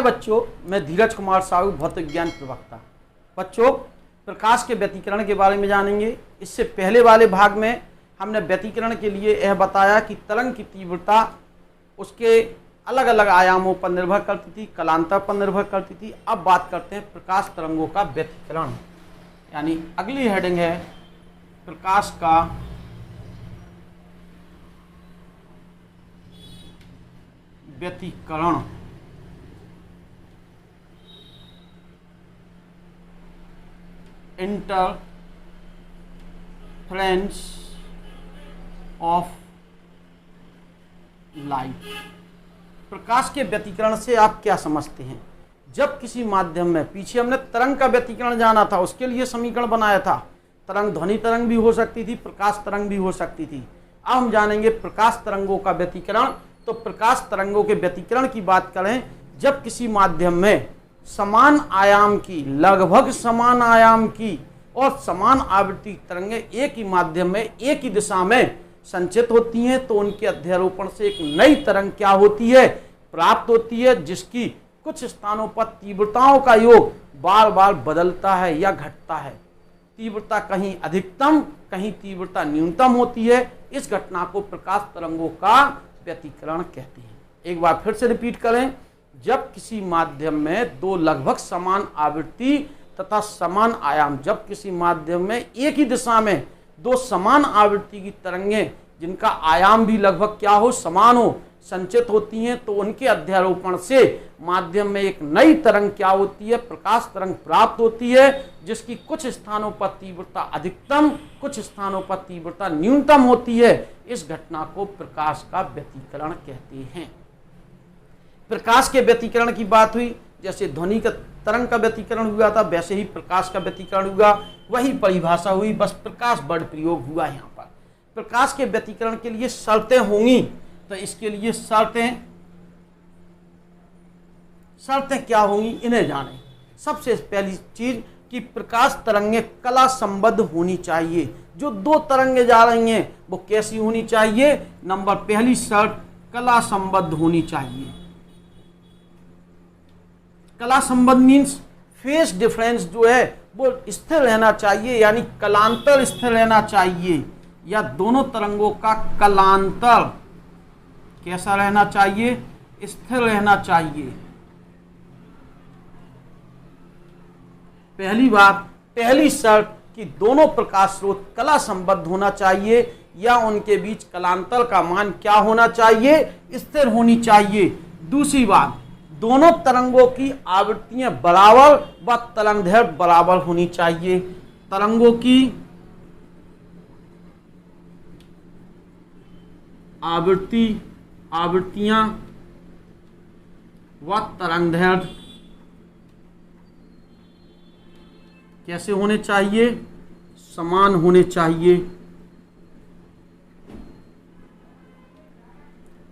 हाय बच्चों, मैं धीरज कुमार साहू, भौतिक विज्ञान प्रवक्ता। बच्चों, प्रकाश के व्यतिकरण के बारे में जानेंगे। इससे पहले वाले भाग में हमने व्यतिकरण के लिए यह बताया कि तरंग की तीव्रता उसके अलग अलग आयामों पर निर्भर करती थी, कलांतर पर निर्भर करती थी। अब बात करते हैं प्रकाश तरंगों का व्यतिकरण, यानी अगली हेडिंग है प्रकाश का व्यतिकरण। Interference of light. प्रकाश के व्यतिकरण से आप क्या समझते हैं? जब किसी माध्यम में, पीछे हमने तरंग का व्यतिकरण जाना था, उसके लिए समीकरण बनाया था। तरंग ध्वनि तरंग भी हो सकती थी, प्रकाश तरंग भी हो सकती थी। अब हम जानेंगे प्रकाश तरंगों का व्यतिकरण। तो प्रकाश तरंगों के व्यतिकरण की बात करें, जब किसी माध्यम में समान आयाम की, लगभग समान आयाम की और समान आवृत्ति तरंगें एक ही माध्यम में एक ही दिशा में संचित होती हैं, तो उनके अध्यारोपण से एक नई तरंग क्या होती है, प्राप्त होती है, जिसकी कुछ स्थानों पर तीव्रताओं का योग बार बार बदलता है या घटता है। तीव्रता कहीं अधिकतम, कहीं तीव्रता न्यूनतम होती है। इस घटना को प्रकाश तरंगों का व्यतिकरण कहते हैं। एक बार फिर से रिपीट करें, जब किसी माध्यम में दो लगभग समान आवृत्ति तथा समान आयाम, जब किसी माध्यम में एक ही दिशा में दो समान आवृत्ति की तरंगें जिनका आयाम भी लगभग क्या हो, समान हो, संचित होती हैं, तो उनके अध्यारोपण से माध्यम में एक नई तरंग क्या होती है, प्रकाश तरंग प्राप्त होती है, जिसकी कुछ स्थानों पर तीव्रता अधिकतम, कुछ स्थानों पर तीव्रता न्यूनतम होती है। इस घटना को प्रकाश का व्यतिकरण कहते हैं। प्रकाश के व्यतिकरण की बात हुई, जैसे ध्वनि का तरंग का व्यतिकरण हुआ था, वैसे ही प्रकाश का व्यतिकरण हुआ, वही परिभाषा हुई, बस प्रकाश वर्ड प्रयोग हुआ। यहाँ पर प्रकाश के व्यतिकरण के लिए शर्तें होंगी, तो इसके लिए शर्तें क्या होंगी इन्हें जानें। सबसे पहली चीज कि प्रकाश तरंगें कला संबद्ध होनी चाहिए। जो दो तरंगें जा रही हैं वो कैसी होनी चाहिए? नंबर पहली शर्त, कला संबद्ध होनी चाहिए। कला संबद्ध मीन्स फेस डिफरेंस जो है वो स्थिर रहना चाहिए, यानी कलांतर स्थिर रहना चाहिए, या दोनों तरंगों का कलांतर कैसा रहना चाहिए? स्थिर रहना चाहिए। पहली बात, पहली शर्त कि दोनों प्रकाश स्रोत कला संबद्ध होना चाहिए, या उनके बीच कलांतर का मान क्या होना चाहिए? स्थिर होनी चाहिए। दूसरी बात, दोनों तरंगों की आवृत्तियां बराबर व तरंगदैर्घ्य बराबर होनी चाहिए। तरंगों की आवृत्तियां व तरंगदैर्घ्य कैसे होने चाहिए? समान होने चाहिए।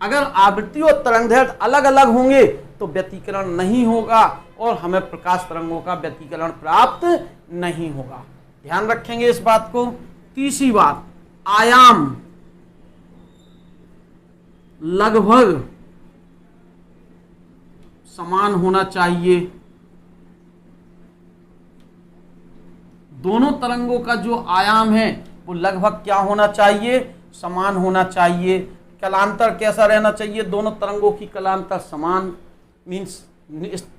अगर आवृत्ति और तरंगदैर्घ्य अलग अलग होंगे तो व्यतिकरण नहीं होगा और हमें प्रकाश तरंगों का व्यतिकरण प्राप्त नहीं होगा। ध्यान रखेंगे इस बात को। तीसरी बात, आयाम लगभग समान होना चाहिए। दोनों तरंगों का जो आयाम है वो लगभग क्या होना चाहिए? समान होना चाहिए। कलांतर कैसा रहना चाहिए? दोनों तरंगों की कलांतर समान मीन्स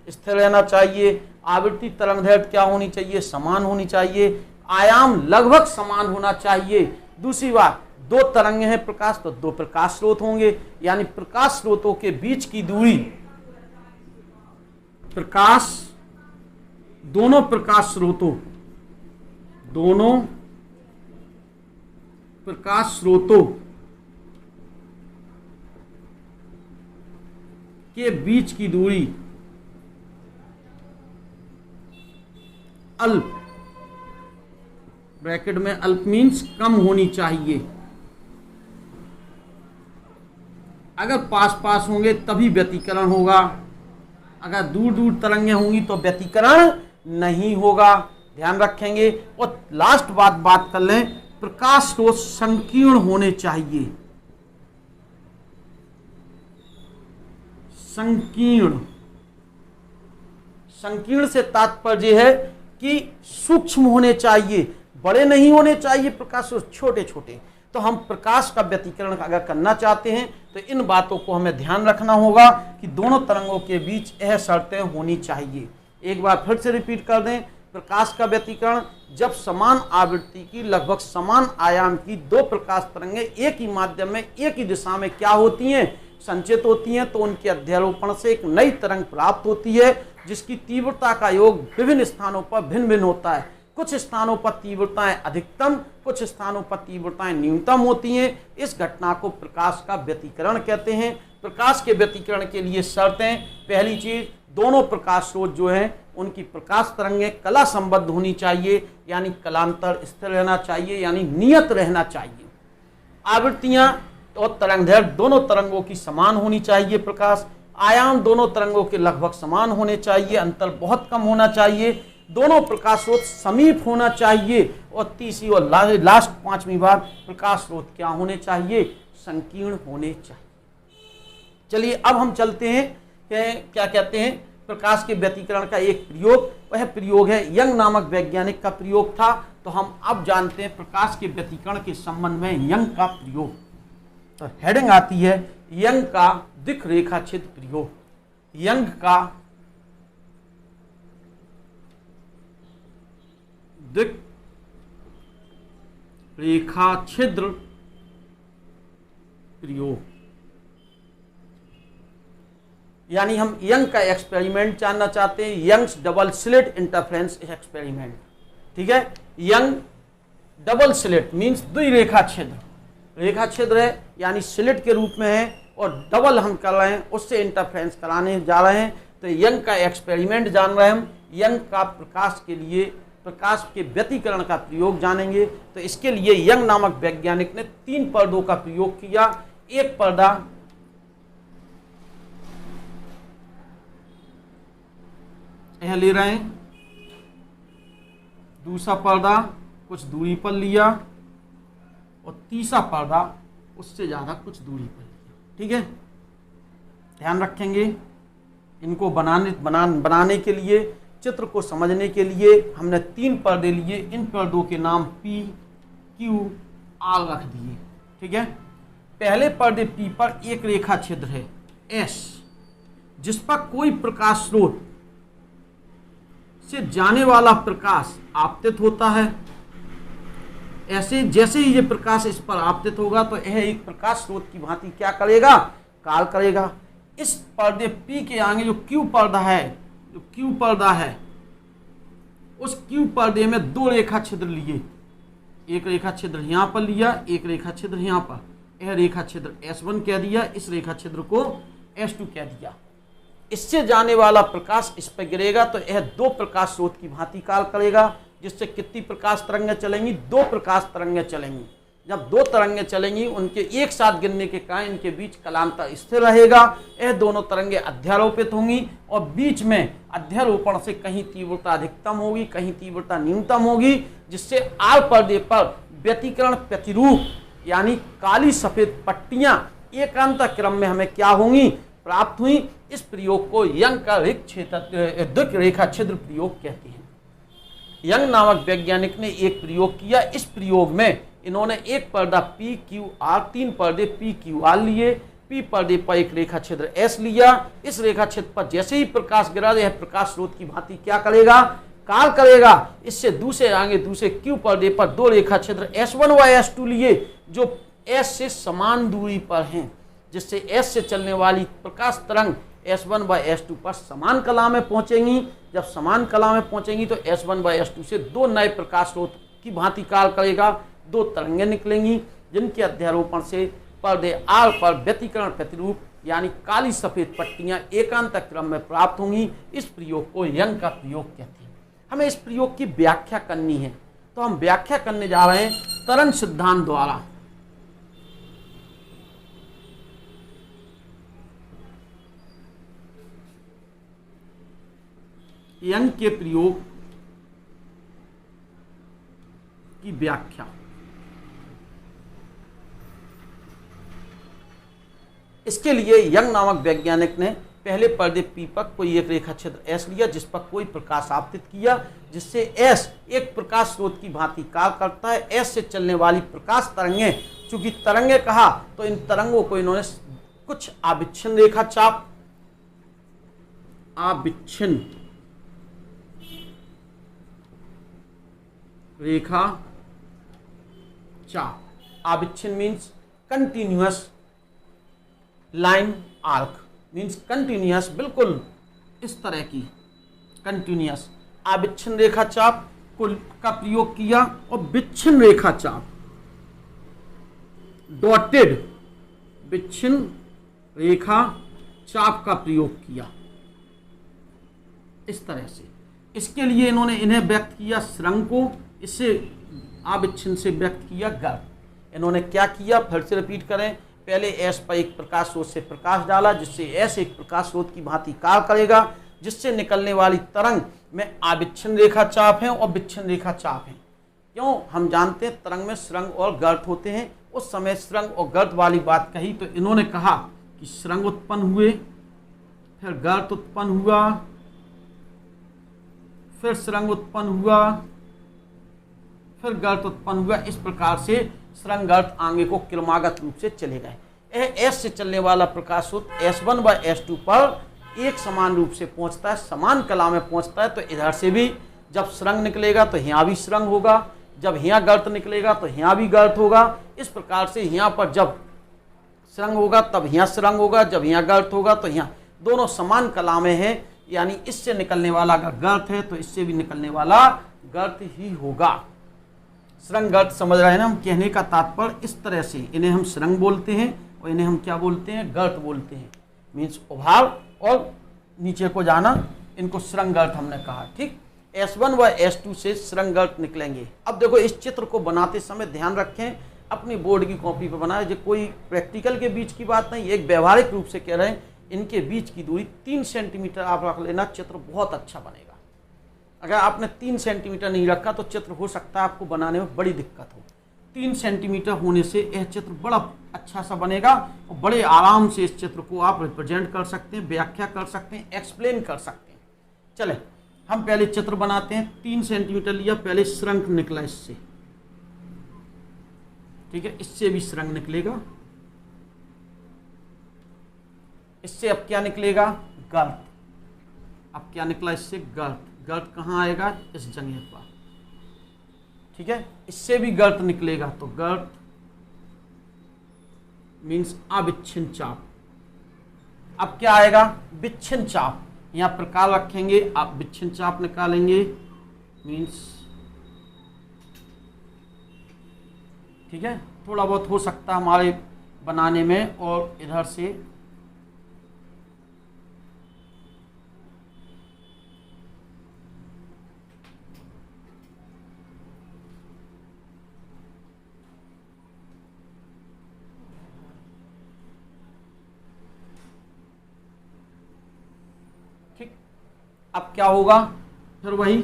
स्थिर रहना चाहिए। आवृत्ति तरंगदैर्घ्य क्या होनी चाहिए? समान होनी चाहिए। आयाम लगभग समान होना चाहिए। दूसरी बात, दो तरंगे हैं प्रकाश, तो दो प्रकाश स्रोत होंगे, यानी प्रकाश स्रोतों के बीच की दूरी, दोनों प्रकाश स्रोतों के बीच की दूरी अल्प, ब्रैकेट में अल्प मीन्स कम होनी चाहिए। अगर पास पास होंगे तभी व्यतिकरण होगा, अगर दूर दूर तरंगें होंगी तो व्यतिकरण नहीं होगा। ध्यान रखेंगे। और लास्ट बात कर लें, प्रकाश स्रोत संकीर्ण होने चाहिए। संकीर्ण संकीर्ण से तात्पर्य है कि सूक्ष्म होने चाहिए, बड़े नहीं होने चाहिए प्रकाश स्रोत, छोटे छोटे। तो हम प्रकाश का व्यतिकरण अगर करना चाहते हैं तो इन बातों को हमें ध्यान रखना होगा कि दोनों तरंगों के बीच यह शर्तें होनी चाहिए। एक बार फिर से रिपीट कर दें, प्रकाश का व्यतिकरण जब समान आवृत्ति की लगभग समान आयाम की दो प्रकाश तरंगें एक ही माध्यम में एक ही दिशा में क्या होती हैं, संचित होती हैं, तो उनके अध्यारोपण से एक नई तरंग प्राप्त होती है जिसकी तीव्रता का योग विभिन्न स्थानों पर भिन्न भिन्न होता है। कुछ स्थानों पर तीव्रताएं अधिकतम, कुछ स्थानों पर तीव्रताएं न्यूनतम होती हैं। इस घटना को प्रकाश का व्यतिकरण कहते हैं। प्रकाश के व्यतिकरण के लिए शर्तें, पहली चीज, दोनों प्रकाश स्रोत जो हैं उनकी प्रकाश तरंगें कला संबद्ध होनी चाहिए, यानी कलांतर स्थिर रहना चाहिए, यानी नियत रहना चाहिए। आवृत्तियां और तरंगदैर्घ्य दोनों तरंगों की समान होनी चाहिए। प्रकाश आयाम दोनों तरंगों के लगभग समान होने चाहिए, अंतर बहुत कम होना चाहिए। दोनों प्रकाश स्रोत समीप होना चाहिए। और तीसरी और लास्ट पांचवी बात, प्रकाश स्रोत क्या होने चाहिए, संकीर्ण होने चाहिए। चलिए अब हम चलते हैं कि क्या कहते हैं प्रकाश के व्यतिकरण का एक प्रयोग, वह प्रयोग है यंग नामक वैज्ञानिक का प्रयोग था। तो हम अब जानते हैं प्रकाश के व्यतिकरण के संबंध में यंग का प्रयोग। तो हेडिंग आती है यंग का दिक् रेखा छिद्र प्रयोग। यंग का दिक् रेखा छिद्र प्रयोग, यानी हम यंग का एक्सपेरिमेंट जानना चाहते हैं, Young's double slit interference experiment. ठीक है, यंग डबल स्लिट मींस द्विरेखा छिद्र, रेखा छिद्र है यानी स्लिट के रूप में है और डबल हम कर रहे हैं, उससे इंटरफेरेंस कराने जा रहे हैं। तो यंग का एक्सपेरिमेंट जान रहे हैं हम। यंग का प्रकाश के लिए प्रकाश के व्यतिकरण का प्रयोग जानेंगे। तो इसके लिए यंग नामक वैज्ञानिक ने 3 पर्दों का प्रयोग किया। एक पर्दा यह ले रहे हैं, दूसरा पर्दा कुछ दूरी पर लिया और तीसरा पर्दा उससे ज्यादा कुछ दूरी पर लिया। ठीक है, ध्यान रखेंगे। इनको बनाने के लिए, चित्र को समझने के लिए हमने 3 पर्दे लिए। इन पर्दों के नाम P, Q, R रख दिए। ठीक है, पहले पर्दे P पर एक रेखा छिद्र है S, जिस पर कोई प्रकाश स्रोत से जाने वाला प्रकाश आपतित होता है। ऐसे जैसे ही ये प्रकाश इस पर आपतित होगा तो यह एक प्रकाश स्रोत की भांति क्या करेगा, काल करेगा। इस पर्दे P के आगे जो Q पर्दा है, उस Q पर्दे में 2 रेखा छिद्र लिए। एक रेखा छिद्र यहां पर लिया, एक रेखा छिद्र यहां पर। यह रेखा छिद्र S1 कह दिया, इस रेखा छिद्र को S2 कह दिया। इससे जाने वाला प्रकाश इस पर गिरेगा तो यह 2 प्रकाश स्रोत की भांति काल करेगा, जिससे कितनी प्रकाश तरंगें चलेंगी, 2 प्रकाश तरंगें चलेंगी। जब 2 तरंगें चलेंगी, उनके एक साथ गिरने के कारण इनके बीच कलांतर स्थिर रहेगा। यह दोनों तरंगें अध्यारोपित होंगी और बीच में अध्यारोपण से कहीं तीव्रता अधिकतम होगी, कहीं तीव्रता न्यूनतम होगी, जिससे आर पर्दे पर व्यतिकरण प्रतिरूप यानी काली सफेद पट्टियां एकांतर क्रम में हमें क्या होंगी, प्राप्त हुई। इस प्रयोग को यंग का दिक् रेखा छिद्र प्रयोग कहते हैं। यंग नामक वैज्ञानिक ने एक प्रयोग किया। इस प्रयोग में इन्होंने एक पर्दा PQR, 3 पर्दे PQR लिए। P पर्दे पर एक रेखा छिद्र S लिया। इस रेखा छिद्र पर जैसे ही प्रकाश गिरा, यह प्रकाश स्रोत की भांति क्या करेगा, काल करेगा। इससे दूसरे Q पर्दे पर 2 रेखा छिद्र S1 व S2 लिए, जो S से समान दूरी पर हैं, जिससे S से चलने वाली प्रकाश तरंग S1 व S2 पर समान कला में पहुंचेंगी। जब समान कला में पहुंचेंगी तो S1 व S2 से 2 नए प्रकाश स्रोत की भांति काल करेगा। 2 तरंगें निकलेंगी, जिनके अध्यारोपण से पर्दे R पर व्यतिकरण प्रतिरूप यानी काली सफेद पट्टियां एकांतर क्रम में प्राप्त होंगी। इस प्रयोग को यंग का प्रयोग कहते हैं। हमें इस प्रयोग की व्याख्या करनी है, तो हम व्याख्या करने जा रहे हैं तरंग सिद्धांत द्वारा। यंग के प्रयोग की व्याख्या। इसके लिए यंग नामक वैज्ञानिक ने पहले पर्दे पी पर कोई एक रेखा क्षेत्र एस लिया जिस पर कोई प्रकाश आपतित किया, जिससे एस एक प्रकाश स्रोत की भांति कार्य करता है। एस से चलने वाली प्रकाश तरंगे, चूंकि तरंगे कहा तो इन तरंगों को इन्होंने कुछ आविच्छिन्न रेखा चाप, आविच्छिन्न रेखा चाप, आविच्छिन्न means continuous line arc, means continuous, बिल्कुल इस तरह की कंटिन्यूअस आविच्छिन्न रेखा चाप का प्रयोग किया, और विच्छिन्न रेखा चाप, डॉटेड विच्छिन्न रेखा चाप का प्रयोग किया इस तरह से। इसके लिए इन्होंने इन्हें व्यक्त किया सुरंग को, इससे आविच्छिन्न से व्यक्त किया गर्भ। इन्होंने क्या किया, फिर से रिपीट करें, पहले एस पर एक प्रकाश स्रोत से प्रकाश डाला जिससे एस एक प्रकाश स्रोत की भांति कार्य करेगा, जिससे निकलने वाली तरंग में आविच्छिन्न रेखा चाप है और विच्छिन्न रेखा चाप है। क्यों, हम जानते हैं तरंग में सुरंग और गर्त होते हैं। उस समय सुरंग और गर्त वाली बात कही तो इन्होंने कहा कि सुरंग उत्पन्न हुए, फिर गर्त उत्पन्न हुआ, फिर सुरंग उत्पन्न हुआ, फिर गर्त उत्पन्न हुआ। इस प्रकार से सुरंग गर्त आगे को क्रमागत रूप से चले गए। यह एस से चलने वाला प्रकाश स्रोत S1 व S2 पर एक समान रूप से पहुंचता है, समान कला में पहुंचता है। तो इधर से भी जब सुरंग निकलेगा तो यहाँ भी सुरंग होगा, जब यहाँ गर्त निकलेगा तो यहाँ भी गर्त होगा। इस प्रकार से यहाँ पर जब सुरंग होगा तब यहाँ सुरंग होगा, जब यहाँ गर्त होगा तो यहाँ, दोनों समान कला में है। यानी इससे निकलने वाला अगर गर्त है तो इससे भी निकलने वाला गर्त ही होगा। सुरंग गर्त समझ रहे हैं ना। हम कहने का तात्पर्य इस तरह से, इन्हें हम सुरंग बोलते हैं और इन्हें हम क्या बोलते हैं, गर्त बोलते हैं। मीन्स उभार और नीचे को जाना, इनको सुरंग गर्त हमने कहा। ठीक, S1 व S2 से सुरंग गर्त निकलेंगे। अब देखो इस चित्र को बनाते समय ध्यान रखें, अपनी बोर्ड की कॉपी पर बनाए। जो कोई प्रैक्टिकल के बीच की बात नहीं, एक व्यवहारिक रूप से कह रहे हैं। इनके बीच की दूरी 3 सेंटीमीटर आप रख लेना, चित्र बहुत अच्छा बनेगा। अगर आपने 3 सेंटीमीटर नहीं रखा तो चित्र हो सकता है आपको बनाने में बड़ी दिक्कत हो। 3 सेंटीमीटर होने से यह चित्र बड़ा अच्छा सा बनेगा और बड़े आराम से इस चित्र को आप रिप्रेजेंट कर सकते हैं, व्याख्या कर सकते हैं, एक्सप्लेन कर सकते हैं। चले हम पहले चित्र बनाते हैं। 3 सेंटीमीटर लिया, पहले सुरंग निकला इससे, ठीक है, इससे भी सुरंग निकलेगा, इससे अब क्या निकलेगा, गर्त। अब क्या निकला इससे, गर्त। गर्त कहाँ आएगा, इस जगह पर, ठीक है। इससे भी गर्त निकलेगा तो गर्त मीन्स अविच्छिन्न चाप। अब क्या आएगा, विच्छिन्न चाप। यहाँ प्रकार रखेंगे, आप विच्छिन्न चाप निकालेंगे, मीन्स, ठीक है। थोड़ा बहुत हो सकता है हमारे बनाने में, और इधर से अब क्या होगा, फिर वही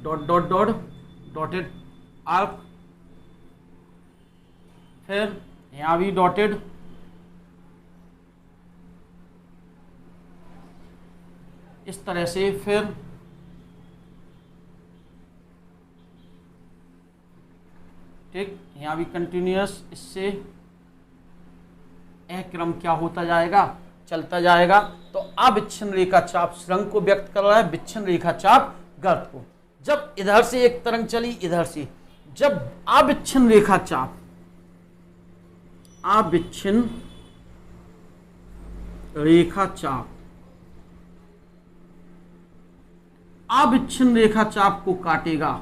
dot dot dot dotted arc, फिर यहां भी डॉटेड, इस तरह से, फिर ठीक, यहां भी कंटिन्यूअस। इससे यह क्रम क्या होता जाएगा, चलता जाएगा। तो अविच्छिन्न रेखा चाप सुरंग को व्यक्त कर रहा है, विच्छिन्न रेखा चाप गर्त को। जब इधर से एक तरंग चली, इधर से, जब अविच्छिन्न रेखा चाप, अविच्छिन्न रेखा चाप, अविच्छिन्न रेखा चाप को काटेगा,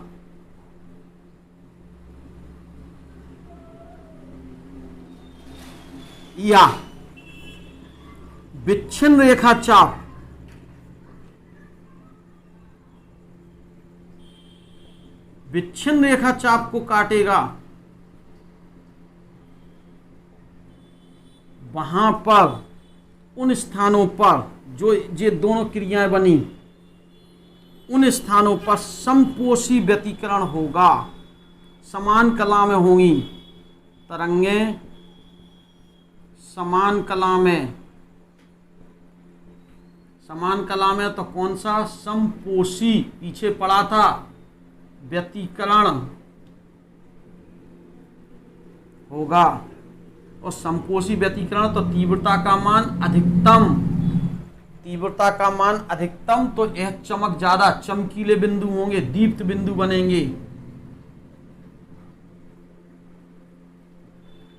या विच्छिन्न रेखा चाप विच्छिन्न रेखा चाप को काटेगा, वहां पर, उन स्थानों पर जो ये दोनों क्रियाएं बनी, उन स्थानों पर समपोषी व्यतिकरण होगा, समान कला में होंगी तरंगें, समान कला में समान कला में तो कौन सा समपोषी पीछे पड़ा था व्यतिकरण होगा, और समपोषी व्यतिकरण तो तीव्रता का मान अधिकतम, तीव्रता का मान अधिकतम तो यह चमक ज्यादा, चमकीले बिंदु होंगे, दीप्त बिंदु बनेंगे।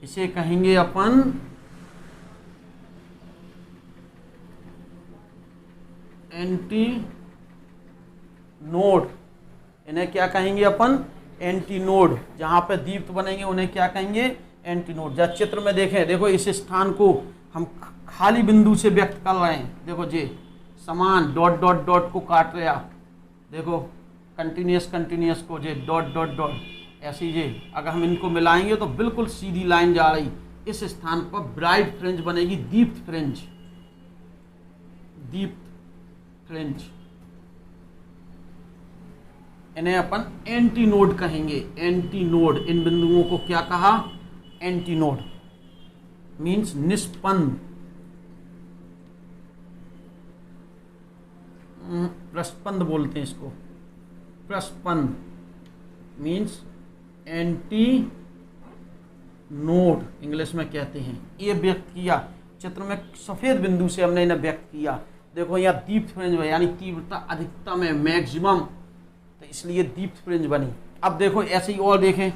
इसे कहेंगे अपन एंटी नोड। इन्हें क्या कहेंगे अपन? Anti node. जहां पे दीप्त बनेंगे उन्हें क्या कहेंगे? Anti node. जब चित्र में देखें, देखो इस स्थान को हम खाली बिंदु से व्यक्त कर रहे हैं। देखो जी समान डॉट डॉट डॉट को काट रहे आप, देखो कंटिन्यूस कंटिन्यूस को जे डॉट डॉट डॉट, ऐसी जे अगर हम इनको मिलाएंगे तो बिल्कुल सीधी लाइन जा रही। इस स्थान पर ब्राइट फ्रिंज बनेगी, दीप्त फ्रिंज, दीप्त फ्रिंज। इन्हें अपन एंटी नोड कहेंगे, एंटी नोड। इन बिंदुओं को क्या कहा? एंटी नोड मीन्स निष्पन्द, प्रस्पंद बोलते हैं इसको, प्रस्पंद मीन्स एंटी नोड इंग्लिश में कहते हैं। ये व्यक्त किया चित्र में, सफेद बिंदु से हमने इन्हें व्यक्त किया। देखो यहाँ दीप्त फ्रिंज में, यानी तीव्रता अधिकतम है, मैक्सिमम, तो इसलिए दीप्त फ्रिंज बनी। अब देखो ऐसे ही और देखें,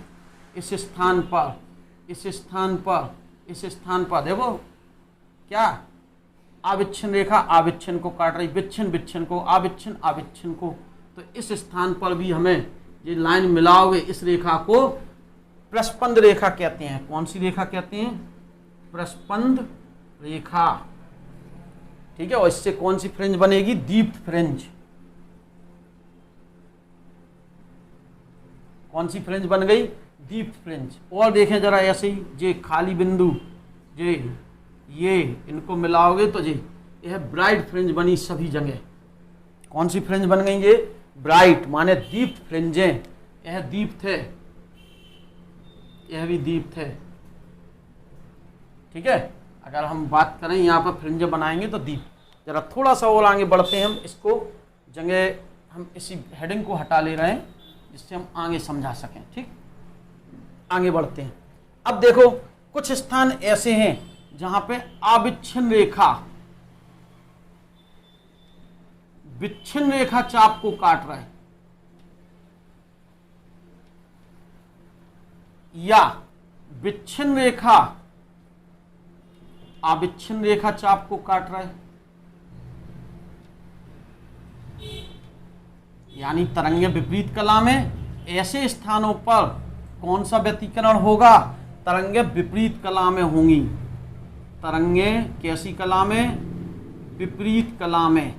इस स्थान पर, इस स्थान पर, इस स्थान पर देखो क्या आविच्छिन्न रेखा आविच्छिन्न को काट रही, विच्छिन्न विच्छिन्न को, आविच्छिन्न आविच्छिन्न को। तो इस स्थान पर भी हमें ये लाइन मिलाओगे, इस रेखा को प्रस्पंद रेखा कहते हैं। कौन सी रेखा कहते हैं? प्रस्पंद रेखा। ठीक है, और इससे कौन सी फ्रिंज बनेगी? दीप्त फ्रिंज। कौन सी फ्रिंज बन गई? दीप्त फ्रिंज। और देखें जरा ऐसे ही, जे खाली बिंदु, जे ये इनको मिलाओगे तो जी यह ब्राइट फ्रिंज बनी सभी जगह। कौन सी फ्रिंज बन गई? ये ब्राइट माने दीप्त फ्रिंजें। यह दीप्त है, यह भी दीप्त है। ठीक है, अगर हम बात करें यहाँ पर फ्रिंज बनाएंगे तो दीप्त। जरा थोड़ा सा और आगे बढ़ते हैं हम, इसको जगह हम इसी हेडिंग को हटा ले रहे हैं जिससे हम आगे समझा सकें। ठीक, आगे बढ़ते हैं। अब देखो कुछ स्थान ऐसे हैं जहां पे आविच्छिन्न रेखा विच्छिन्न रेखा चाप को काट रहा है, या विच्छिन्न रेखा आविच्छिन्न रेखा चाप को काट रहा है। यानी तरंगे विपरीत कला में ऐसे स्थानों पर कौन सा व्यतिकरण होगा? तरंगे विपरीत कला में होंगी। तरंगे कैसी कला में? विपरीत कला में।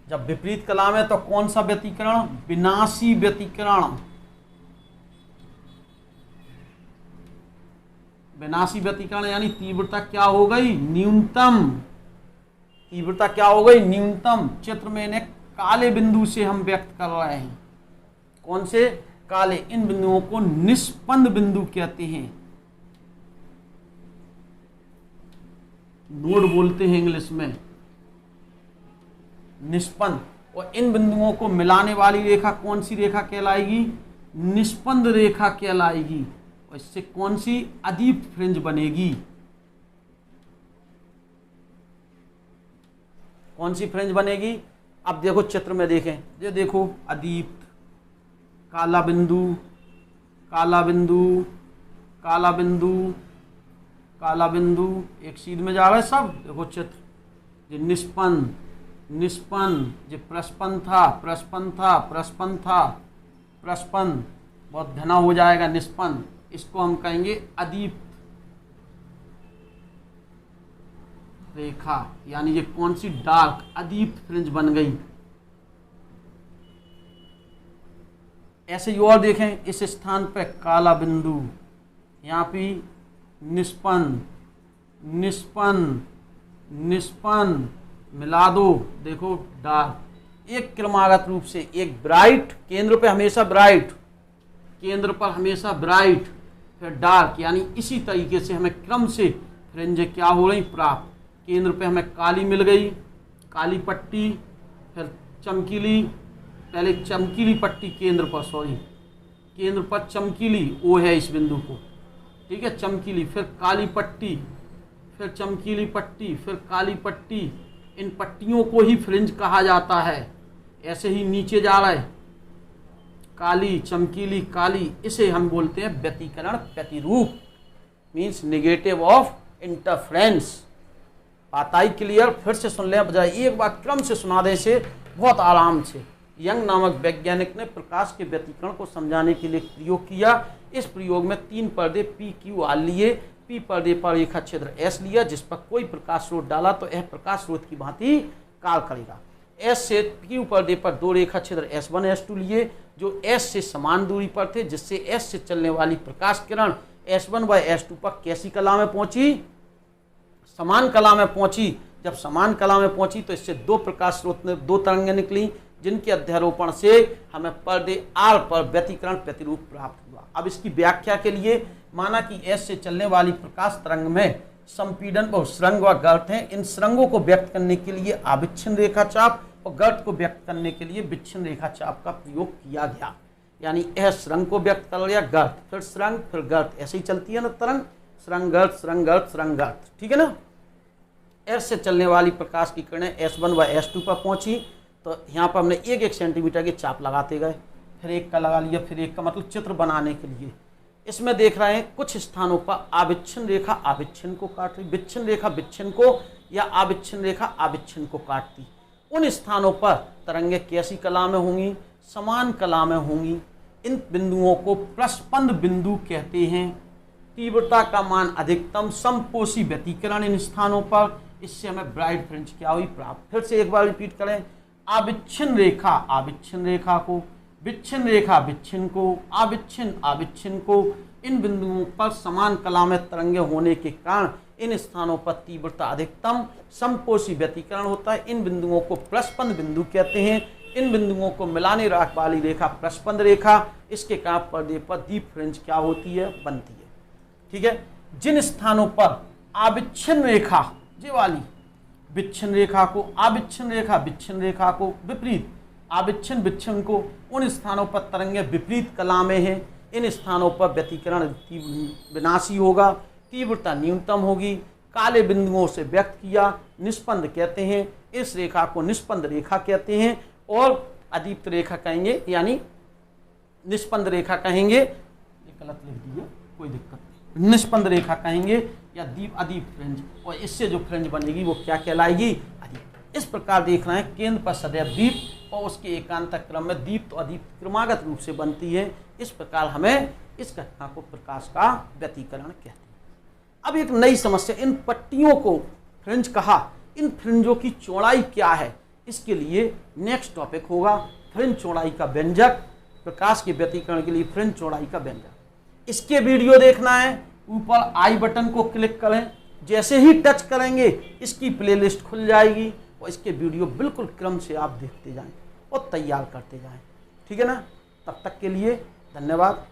जब विपरीत कला में तो कौन सा व्यतिकरण? विनाशी व्यतिकरण। विनाशी व्यतिकरण यानी तीव्रता क्या हो गई? न्यूनतम। तीव्रता क्या हो गई? न्यूनतम। चित्र में इन्हें काले बिंदु से हम व्यक्त कर रहे हैं। कौन से? काले। इन बिंदुओं को निष्पन्द बिंदु कहते हैं, नोड बोलते हैं इंग्लिश में, निष्पन्द। और इन बिंदुओं को मिलाने वाली रेखा कौन सी रेखा कहलाएगी? निष्पन्द रेखा कहलाएगी। और इससे कौन सी? अदीप्त फ्रिंज बनेगी। कौन सी फ्रिंज बनेगी? अब देखो चित्र में देखें, ये देखो अदीप्त, काला बिंदु, काला बिंदु, काला बिंदु, काला बिंदु, एक सीध में जा रहा है सब। देखो चित्र, ये निष्पन्न, निष्पन्न, ये प्रस्पन्न था, प्रस्पन्न था, प्रस्पन्न था, प्रस्पन्न, बहुत घना हो जाएगा निष्पन्न। इसको हम कहेंगे अदीप्त रेखा। यानी ये कौन सी? डार्क, अदीप्त फ्रिंज बन गई। ऐसे ही और देखें, इस स्थान पे काला बिंदु, यहाँ पे निष्पन्न, निष्पन्न, निष्पन्न, मिला दो, देखो डार्क। एक क्रमागत रूप से, एक ब्राइट, केंद्र पे हमेशा ब्राइट, केंद्र पर हमेशा ब्राइट, फिर डार्क। यानी इसी तरीके से हमें क्रम से फ्रिंज क्या हो रही? प्राप्त। केंद्र पे हमें काली मिल गई, काली पट्टी, फिर चमकीली, पहले चमकीली पट्टी केंद्र पर, केंद्र पर चमकीली, ओ है इस बिंदु को, ठीक है, चमकीली, फिर काली पट्टी, फिर चमकीली पट्टी, फिर काली पट्टी। इन पट्टियों को ही फ्रिंज कहा जाता है। ऐसे ही नीचे जा रहा है, काली, चमकीली, काली, इसे हम बोलते हैं व्यतिकरण प्रतिरूप, मीन्स निगेटिव ऑफ इंटरफ्रेंस। बात आई क्लियर? फिर से सुन लें, बजाय एक बार क्रम से सुना दें से बहुत आराम से। यंग नामक वैज्ञानिक ने प्रकाश के व्यतिकरण को समझाने के लिए प्रयोग किया। इस प्रयोग में 3 पर्दे पी क्यू आर लिए। पी पर्दे पर रेखा क्षेत्र एस लिया, जिस पर कोई प्रकाश स्रोत डाला तो यह प्रकाश स्रोत की भांति कार्य करेगा। एस से क्यू पर्दे पर 2 रेखा क्षेत्र S1 S2 लिए, जो एस से समान दूरी पर थे, जिससे एस से चलने वाली प्रकाश किरण S1 व S2 पर कैसी कला में पहुंची? समान कला में पहुंची। जब समान कला में पहुंची तो इससे 2 प्रकाश स्रोत ने 2 तरंगें निकली, जिनके अध्यारोपण से हमें पर्दे आर पर व्यतिकरण प्रतिरूप प्राप्त हुआ। अब इसकी व्याख्या के लिए माना कि एस से चलने वाली प्रकाश तरंग में संपीड़न और सुरंग व गर्त हैं। इन सुरंगों को व्यक्त करने के लिए आविच्छिन्न रेखा चाप और गर्त को व्यक्त करने के लिए विच्छिन्न रेखा चाप का प्रयोग किया गया। यानी यह सुरंग को व्यक्त कर लिया, गर्त, फिर सुरंग, फिर गर्त, ऐसे ही चलती है ना तरंग, सुरंग गर्त, सुरंग गर्त, सुरंग गर्त, ठीक है ना। एस से चलने वाली प्रकाश की किरणें S1 व S2 पर पहुंची, तो यहाँ पर हमने 1-1 सेंटीमीटर की चाप लगाते गए, फिर एक का लगा लिया, फिर एक का, मतलब चित्र बनाने के लिए। इसमें देख रहे हैं कुछ स्थानों पर आविच्छिन्न रेखा आविच्छिन्न को काट रही, विच्छिन्न रेखा विच्छिन्न को, या आविच्छिन्न रेखा आविच्छिन्न को काटती। उन स्थानों पर तरंगे कैसी कला में होंगी? समान कला में होंगी। इन बिंदुओं को प्रस्पंद बिंदु कहते हैं। तीव्रता का मान अधिकतम, समपोषी व्यतिकरण इन स्थानों पर, इससे हमें ब्राइट फ्रिंज क्या हुई प्राप्त। फिर से एक बार रिपीट करें, आविच्छिन्न रेखा आविच्छिन्न रेखा को, विच्छिन्न रेखा विच्छिन्न को, आविच्छिन्न आविच्छिन्न को। इन बिंदुओं पर समान कला में तरंगे होने के कारण इन स्थानों पर तीव्रता अधिकतम, समपोषी व्यतिकरण होता है। इन बिंदुओं को प्रस्पंद बिंदु कहते हैं। इन बिंदुओं को मिलाने वाली रेखा प्रस्पंद रेखा। इसके कारण पर्दे पर दीप फ्रिंज क्या होती है? बनती है, ठीक है। जिन स्थानों पर आविच्छिन्न रेखा, ये वाली विच्छिन्न रेखा को, आविच्छिन्न रेखा विच्छिन्न रेखा को विपरीत, आविच्छिन्न विच्छिन्न को, उन स्थानों पर तरंगे विपरीत कला में हैं। इन स्थानों पर व्यतिकरण विनाशी होगा, तीव्रता न्यूनतम होगी। काले बिंदुओं से व्यक्त किया, निष्पंद कहते हैं। इस रेखा को निष्पंद रेखा कहते हैं, और अदीप्त रेखा कहेंगे, यानी निष्पंद रेखा कहेंगे, ये गलत लिख दिया, कोई दिक्कत नहीं, निष्पंद रेखा कहेंगे या दीप अदीप्त फ्रिंज। और इससे जो फ्रिंज बनेगी वो क्या कहलाएगी? अदीप्त। इस प्रकार देख रहे हैं, केंद्र पर सदैव दीप और उसके एकांतर क्रम में दीप्त और अदीप्त क्रमागत रूप से बनती है। इस प्रकार हमें इस घटना को प्रकाश का व्यतिकरण कहते हैं। अब एक नई समस्या, इन पट्टियों को फ्रिंज कहा, इन फ्रिंजों की चौड़ाई क्या है? इसके लिए नेक्स्ट टॉपिक होगा फ्रिंज चौड़ाई का व्यंजक। प्रकाश के व्यतिकरण के लिए फ्रिंज चौड़ाई का व्यंजक। इसके वीडियो देखना है, ऊपर आई बटन को क्लिक करें, जैसे ही टच करेंगे इसकी प्लेलिस्ट खुल जाएगी और इसके वीडियो बिल्कुल क्रम से आप देखते जाएं और तैयार करते जाएं, ठीक है ना। तब तक के लिए धन्यवाद।